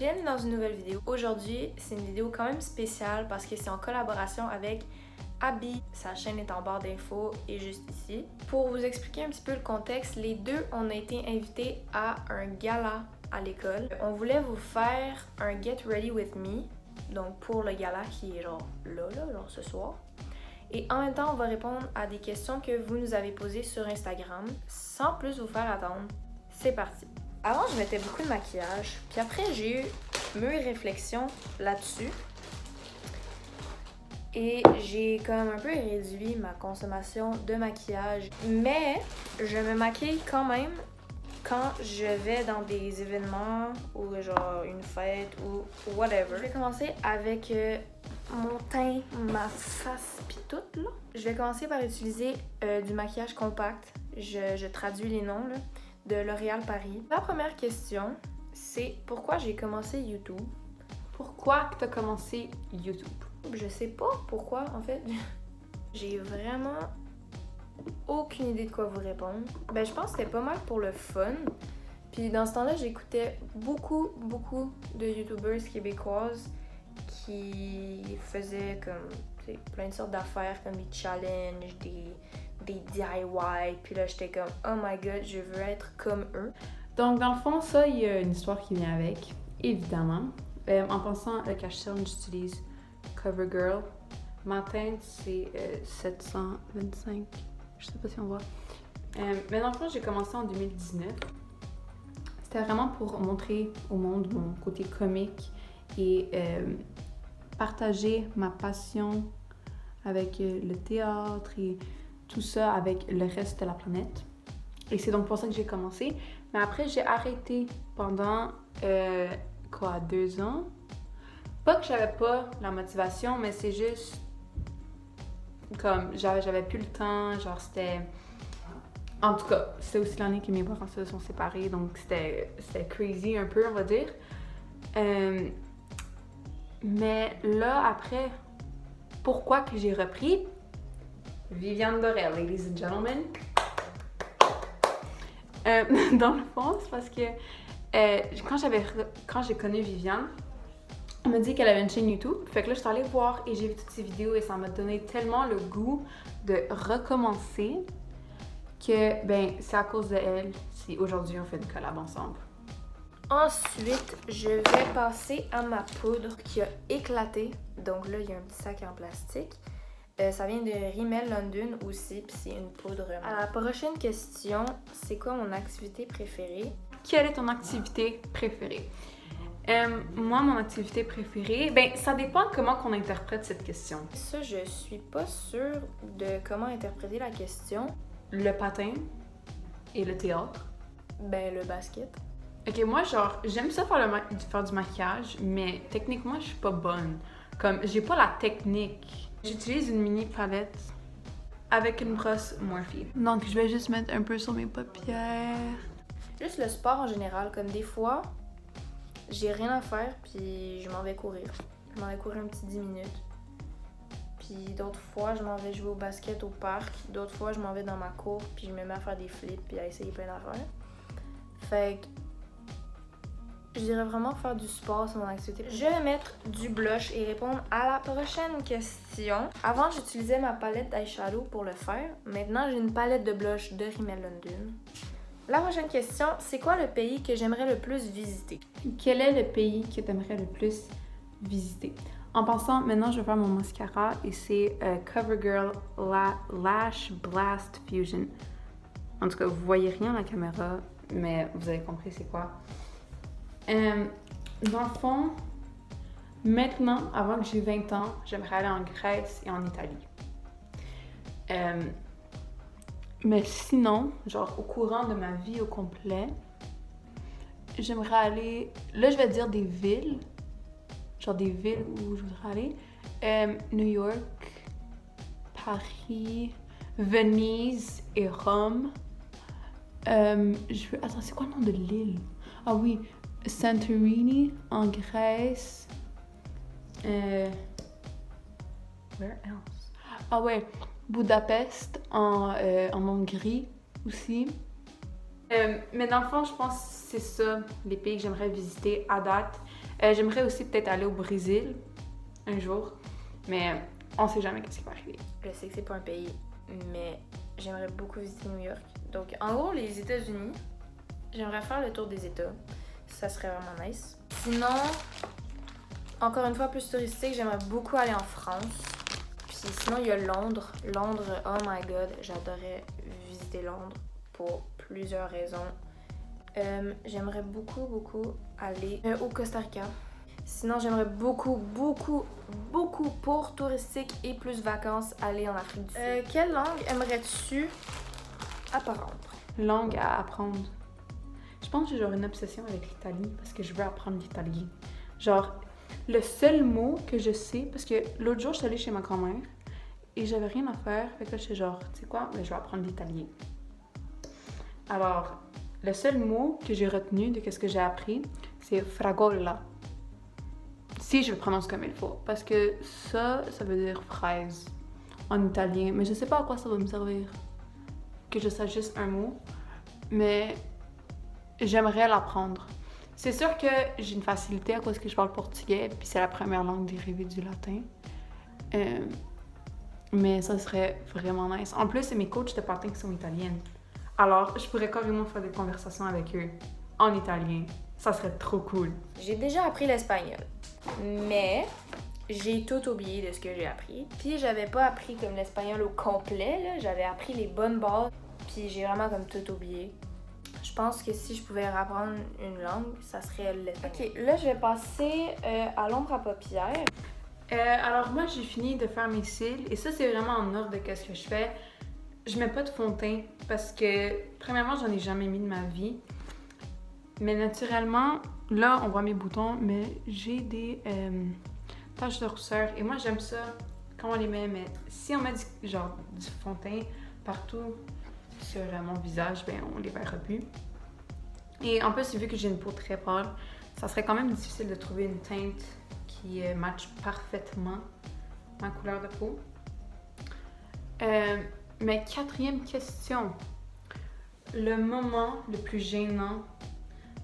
Bienvenue dans une nouvelle vidéo. Aujourd'hui, c'est une vidéo quand même spéciale parce que c'est en collaboration avec Abby. Sa chaîne est en barre d'infos et juste ici. Pour vous expliquer un petit peu le contexte, les deux, on a été invités à un gala à l'école. On voulait vous faire un Get Ready With Me, donc pour le gala qui est genre ce soir. Et en même temps, on va répondre à des questions que vous nous avez posées sur Instagram. Sans plus vous faire attendre, c'est parti! Avant, je mettais beaucoup de maquillage, puis après, j'ai eu mûre réflexion là-dessus. Et j'ai comme un peu réduit ma consommation de maquillage. Mais je me maquille quand même quand je vais dans des événements ou genre une fête ou whatever. Je vais commencer avec mon teint, ma face pis tout là. Je vais commencer par utiliser du maquillage compact. Je traduis les noms là. De L'Oréal Paris. La première question, c'est pourquoi j'ai commencé YouTube? Pourquoi tu as commencé YouTube? Je sais pas pourquoi, en fait. J'ai vraiment aucune idée de quoi vous répondre. Ben, je pense que c'était pas mal pour le fun. Puis dans ce temps-là, j'écoutais beaucoup de YouTubers québécoises qui faisaient comme plein de sortes d'affaires, comme des challenges, des DIY, puis là j'étais comme oh my god, je veux être comme eux. Donc dans le fond, ça, il y a une histoire qui vient avec, évidemment. En pensant le cache-cerne, j'utilise CoverGirl. Ma teinte, c'est 725, je sais pas si on voit. Mais dans le fond, j'ai commencé en 2019. C'était vraiment pour montrer au monde mon côté comique et partager ma passion avec le théâtre et tout ça avec le reste de la planète. Et c'est donc pour ça que j'ai commencé. Mais après, j'ai arrêté pendant, 2 ans. Pas que j'avais pas la motivation, mais c'est juste comme j'avais plus le temps, genre c'était... En tout cas, c'était aussi l'année que mes parents se sont séparés, donc c'était crazy un peu, on va dire. Mais là, après, pourquoi que j'ai repris? Viviane Dorel, ladies and gentlemen. Dans le fond, c'est parce que quand j'ai connu Viviane, elle m'a dit qu'elle avait une chaîne YouTube. Fait que là, je suis allée voir et j'ai vu toutes ses vidéos et ça m'a donné tellement le goût de recommencer que, ben, c'est à cause de elle si aujourd'hui on fait une collab ensemble. Ensuite, je vais passer à ma poudre qui a éclaté. Donc là, il y a un petit sac en plastique. Ça vient de Rimmel London aussi, puis c'est une poudre. À la prochaine question, c'est quoi mon activité préférée? Quelle est ton activité préférée? Moi, mon activité préférée, ben, ça dépend comment qu'on interprète cette question. Ça, je suis pas sûre de comment interpréter la question. Le patin et le théâtre. Ben, le basket. Ok, moi, genre, j'aime ça faire du maquillage, mais techniquement, je suis pas bonne. Comme, j'ai pas la technique. J'utilise une mini palette avec une brosse Morphe. Donc, je vais juste mettre un peu sur mes paupières. Juste le sport en général, comme des fois, j'ai rien à faire, puis je m'en vais courir. Je m'en vais courir un petit 10 minutes. Puis d'autres fois, je m'en vais jouer au basket au parc. D'autres fois, je m'en vais dans ma cour, puis je me mets à faire des flips, puis à essayer plein d'affaires. Fait que je dirais vraiment faire du sport, c'est mon activité. Je vais mettre du blush et répondre à la prochaine question. Avant, j'utilisais ma palette d'eyeshadow pour le faire. Maintenant, j'ai une palette de blush de Rimmel London. La prochaine question, c'est quoi le pays que j'aimerais le plus visiter? Quel est le pays que tu aimerais le plus visiter? En pensant, maintenant, je vais faire mon mascara et c'est CoverGirl Lash Blast Fusion. En tout cas, vous voyez rien à la caméra, mais vous avez compris c'est quoi. Dans le fond, maintenant, avant que j'ai 20 ans, j'aimerais aller en Grèce et en Italie. Mais sinon, genre au courant de ma vie au complet, j'aimerais aller... Là, je vais dire des villes. Genre des villes où je voudrais aller. New York, Paris, Venise et Rome. Attends, c'est quoi le nom de l'île? Ah oui, Santorini en Grèce. Where else? Ah ouais, Budapest en Hongrie aussi. Mais dans le fond, je pense que c'est ça, les pays que j'aimerais visiter à date. J'aimerais aussi peut-être aller au Brésil un jour, mais on sait jamais ce qui va arriver. Je sais que c'est pas un pays, mais j'aimerais beaucoup visiter New York. Donc, en gros, les États-Unis, j'aimerais faire le tour des États. Ça serait vraiment nice. Sinon, encore une fois, plus touristique, j'aimerais beaucoup aller en France. Puis sinon, il y a Londres. Londres, oh my god, j'adorais visiter Londres pour plusieurs raisons. J'aimerais beaucoup aller au Costa Rica. Sinon, j'aimerais beaucoup pour touristique et plus vacances aller en Afrique du Sud. Quelle langue aimerais-tu apprendre? Langue à apprendre. Je pense que j'ai genre une obsession avec l'Italie parce que je veux apprendre l'italien. Genre, le seul mot que je sais, parce que l'autre jour, je suis allée chez ma grand-mère et j'avais rien à faire. Fait que là, j'étais genre, tu sais quoi, mais je vais apprendre l'italien. Alors, le seul mot que j'ai retenu de ce que j'ai appris, c'est fragola. Si je le prononce comme il faut. Parce que ça veut dire fraise en italien. Mais je sais pas à quoi ça va me servir. Que je sache juste un mot. Mais j'aimerais l'apprendre. C'est sûr que j'ai une facilité à cause que je parle portugais, puis c'est la première langue dérivée du latin. Mais ça serait vraiment nice. En plus, c'est mes coachs de patin qui sont italiennes. Alors, je pourrais carrément faire des conversations avec eux en italien. Ça serait trop cool. J'ai déjà appris l'espagnol, mais j'ai tout oublié de ce que j'ai appris. Puis j'avais pas appris comme l'espagnol au complet, là. J'avais appris les bonnes bases, puis j'ai vraiment comme tout oublié. Je pense que si je pouvais apprendre une langue, ça serait l'espagnol. Ok, là je vais passer à l'ombre à paupières. Alors moi j'ai fini de faire mes cils et ça c'est vraiment en ordre de ce que je fais. Je mets pas de fond de teint parce que premièrement j'en ai jamais mis de ma vie. Mais naturellement, là on voit mes boutons, mais j'ai des taches de rousseur et moi j'aime ça quand on les met. Mais si on met du fond de teint partout sur mon visage, ben on les verra plus. Et en plus, vu que j'ai une peau très pâle, ça serait quand même difficile de trouver une teinte qui matche parfaitement ma couleur de peau. Mais quatrième question. Le moment le plus gênant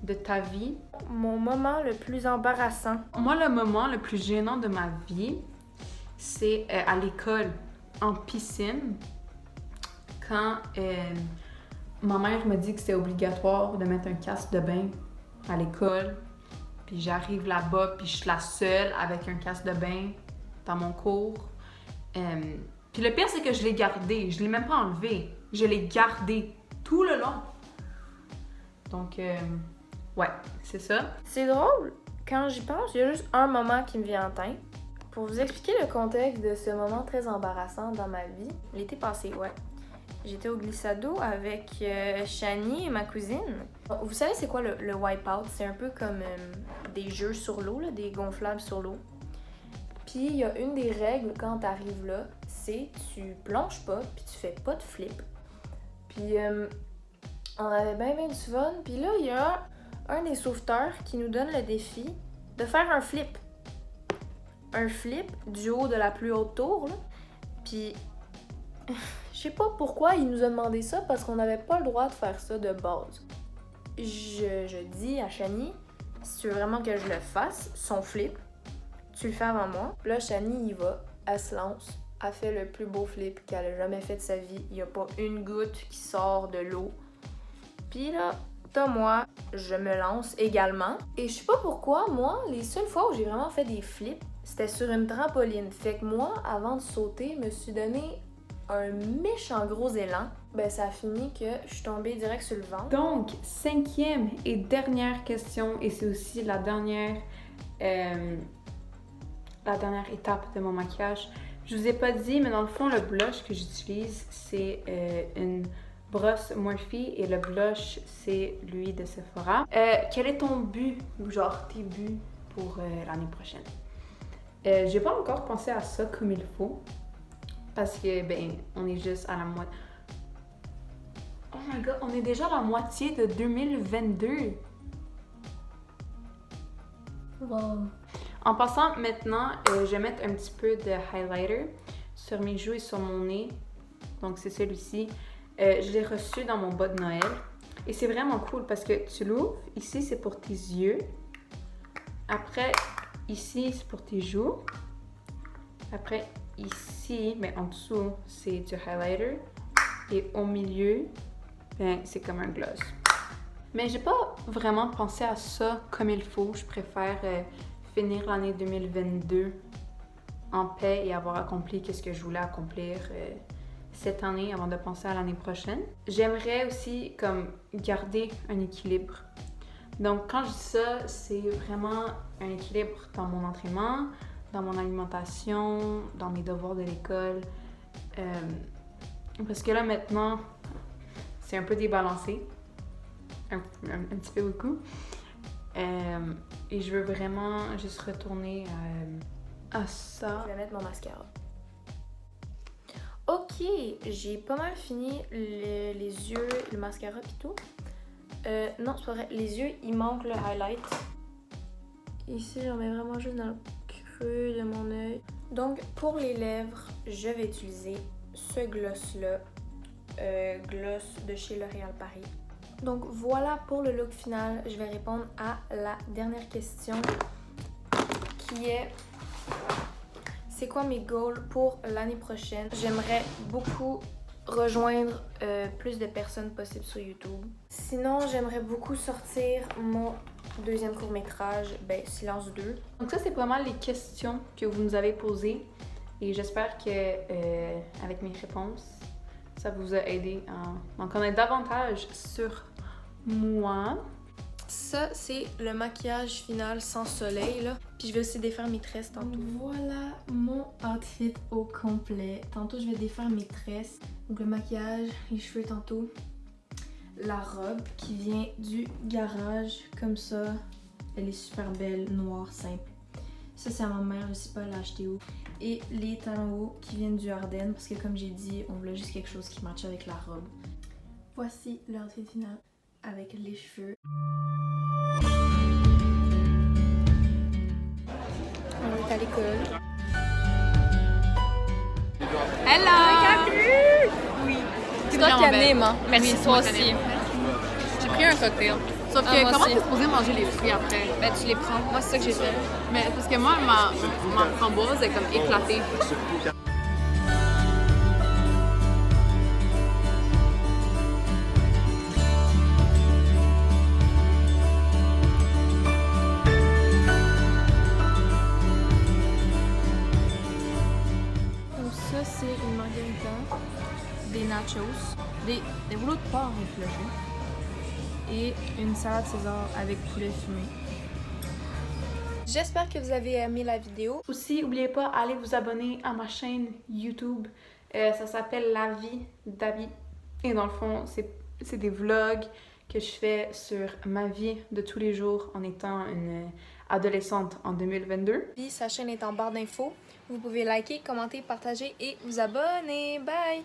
de ta vie? Mon moment le plus embarrassant. Moi, le moment le plus gênant de ma vie, c'est à l'école, en piscine. Quand ma mère m'a dit que c'était obligatoire de mettre un casque de bain à l'école, puis j'arrive là-bas, puis je suis la seule avec un casque de bain dans mon cours. Puis le pire, c'est que je l'ai gardé. Je l'ai même pas enlevé. Je l'ai gardé tout le long. Donc, ouais, c'est ça. C'est drôle. Quand j'y pense, il y a juste un moment qui me vient en tête. Pour vous expliquer le contexte de ce moment très embarrassant dans ma vie, l'été passé, ouais. J'étais au glissado avec Shani et ma cousine. Vous savez c'est quoi le wipeout? C'est un peu comme des jeux sur l'eau, là, des gonflables sur l'eau. Puis il y a une des règles quand t'arrives là, c'est tu plonges pas, puis tu fais pas de flip. Puis on avait bien du fun. Puis là, il y a un des sauveteurs qui nous donne le défi de faire un flip. Un flip du haut de la plus haute tour, là. Puis... je sais pas pourquoi il nous a demandé ça, parce qu'on n'avait pas le droit de faire ça de base. Je dis à Shani, si tu veux vraiment que je le fasse, son flip, tu le fais avant moi. Puis là, Shani y va, elle se lance, elle fait le plus beau flip qu'elle a jamais fait de sa vie. Il y a pas une goutte qui sort de l'eau. Puis là, t'as moi, je me lance également. Et je sais pas pourquoi, moi, les seules fois où j'ai vraiment fait des flips, c'était sur une trampoline. Fait que moi, avant de sauter, je me suis donné un méchant gros élan. Ben ça a fini que je suis tombée direct sur le ventre. Donc, cinquième et dernière question, et c'est aussi la dernière étape de mon maquillage. Je vous ai pas dit, mais dans le fond, le blush que j'utilise, c'est une brosse Morphe et le blush, c'est lui de Sephora. Quel est ton but, ou genre tes buts pour l'année prochaine? J'ai pas encore pensé à ça comme il faut. Parce que, ben, on est juste à la moitié. Oh my god, on est déjà à la moitié de 2022. Wow. En passant, maintenant, je vais mettre un petit peu de highlighter sur mes joues et sur mon nez. Donc, c'est celui-ci. Je l'ai reçu dans mon bas de Noël. Et c'est vraiment cool parce que tu l'ouvres. Ici, c'est pour tes yeux. Après, ici, c'est pour tes joues. Après, ici, mais en dessous, c'est du highlighter. Et au milieu, ben, c'est comme un gloss. Mais j'ai pas vraiment pensé à ça comme il faut. Je préfère finir l'année 2022 en paix et avoir accompli ce que je voulais accomplir cette année avant de penser à l'année prochaine. J'aimerais aussi comme garder un équilibre. Donc quand je dis ça, c'est vraiment un équilibre dans mon entraînement, dans mon alimentation, dans mes devoirs de l'école. Parce que là maintenant, c'est un peu débalancé. Un petit peu beaucoup. Et je veux vraiment juste retourner à ça. Je vais mettre mon mascara. Ok, j'ai pas mal fini les yeux, le mascara pis tout. Non, c'est pas vrai. Les yeux, il manque le highlight. Ici, j'en mets vraiment juste dans le creux de mon œil. Donc, pour les lèvres, je vais utiliser ce gloss-là. Gloss de chez L'Oréal Paris. Donc, voilà pour le look final. Je vais répondre à la dernière question qui est... C'est quoi mes goals pour l'année prochaine? J'aimerais beaucoup rejoindre plus de personnes possibles sur YouTube. Sinon, j'aimerais beaucoup sortir mon deuxième court-métrage, Silence 2. Donc ça, c'est vraiment les questions que vous nous avez posées. Et j'espère que avec mes réponses, ça vous a aidé à en connaître davantage sur moi. Ça, c'est le maquillage final sans soleil, là. Puis je vais aussi défaire mes tresses tantôt. Voilà mon outfit au complet. Tantôt, je vais défaire mes tresses. Donc le maquillage, les cheveux tantôt. La robe qui vient du garage, comme ça. Elle est super belle, noire, simple. Ça, c'est à ma mère, je sais pas, elle l'a acheté où. Et les talons hauts qui viennent du Ardennes, parce que comme j'ai dit, on voulait juste quelque chose qui matche avec la robe. Voici l'outfit final avec les cheveux. On est à l'école. Hello! Oui. C'est toi qui anime, hein? Merci, Oui, toi c'est moi qui aussi. J'ai pris un cocktail. Sauf Ah, que moi comment aussi. t'es supposé manger les fruits après? Ben, tu les prends. Moi, c'est ça que j'ai fait. Mais parce que moi, ma framboise est comme éclatée. Donc ça, c'est une margarita, des nachos, des rouleaux de porc effilochés et une salade César avec poulet fumé. J'espère que vous avez aimé la vidéo. Aussi, n'oubliez pas, allez vous abonner à ma chaîne YouTube. Ça s'appelle La vie d'Abby. Et dans le fond, c'est des vlogs que je fais sur ma vie de tous les jours en étant une adolescente en 2022. Puis sa chaîne est en barre d'infos. Vous pouvez liker, commenter, partager et vous abonner. Bye!